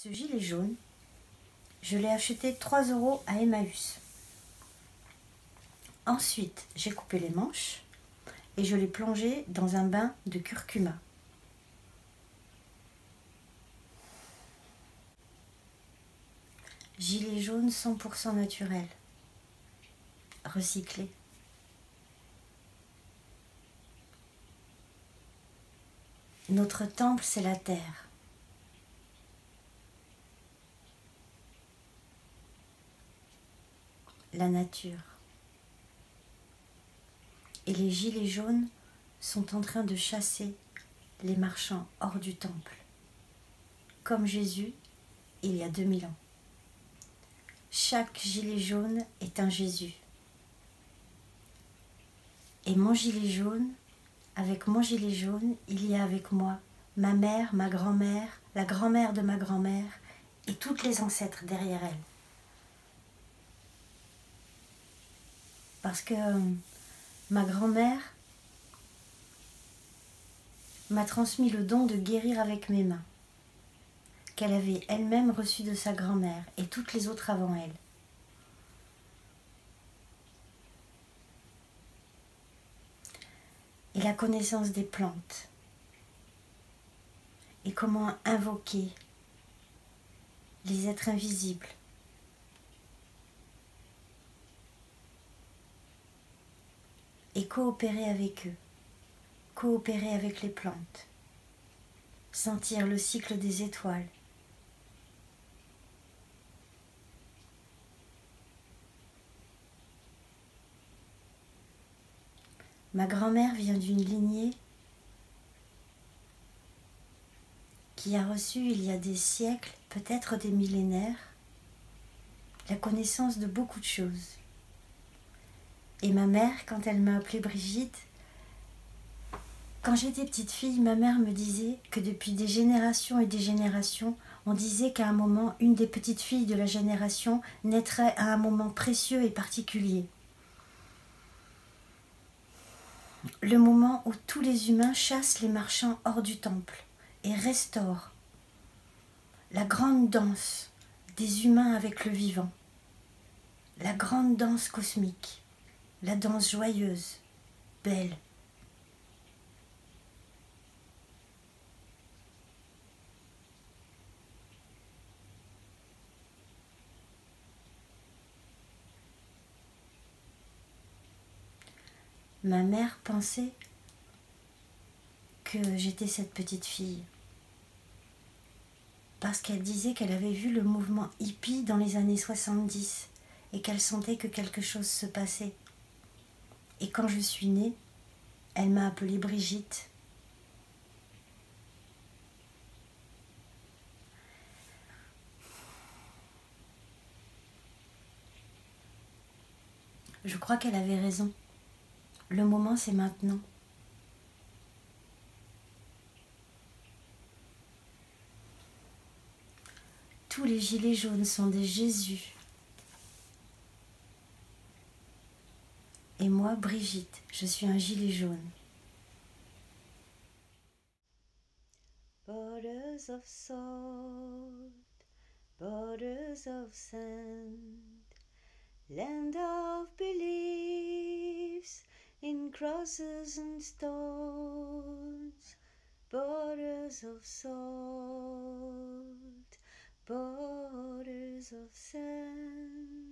Ce gilet jaune, je l'ai acheté 3 € à Emmaüs. Ensuite, j'ai coupé les manches et je l'ai plongé dans un bain de curcuma. Gilet jaune 100% naturel, recyclé. Notre temple, c'est la terre. La nature. Et les gilets jaunes sont en train de chasser les marchands hors du temple, comme Jésus il y a 2000 ans. Chaque gilet jaune est un Jésus. Et mon gilet jaune, avec mon gilet jaune, il y a avec moi ma mère, ma grand-mère, la grand-mère de ma grand-mère et toutes les ancêtres derrière elle. Parce que ma grand-mère m'a transmis le don de guérir avec mes mains, qu'elle avait elle-même reçu de sa grand-mère et toutes les autres avant elle. Et la connaissance des plantes, et comment invoquer les êtres invisibles. Et coopérer avec eux, coopérer avec les plantes, sentir le cycle des étoiles. Ma grand-mère vient d'une lignée qui a reçu il y a des siècles, peut-être des millénaires, la connaissance de beaucoup de choses. Et ma mère, quand elle m'a appelée Brigitte, quand j'étais petite fille, ma mère me disait que depuis des générations et des générations, on disait qu'à un moment, une des petites filles de la génération naîtrait à un moment précieux et particulier. Le moment où tous les humains chassent les marchands hors du temple et restaurent la grande danse des humains avec le vivant, la grande danse cosmique, la danse joyeuse, belle. Ma mère pensait que j'étais cette petite fille parce qu'elle disait qu'elle avait vu le mouvement hippie dans les années 70 et qu'elle sentait que quelque chose se passait. Et quand je suis née, elle m'a appelée Brigitte. Je crois qu'elle avait raison. Le moment, c'est maintenant. Tous les gilets jaunes sont des Jésus. Et moi, Brigitte, je suis un gilet jaune. Borders of salt, borders of sand, land of beliefs in crosses and stones, borders of salt, borders of sand.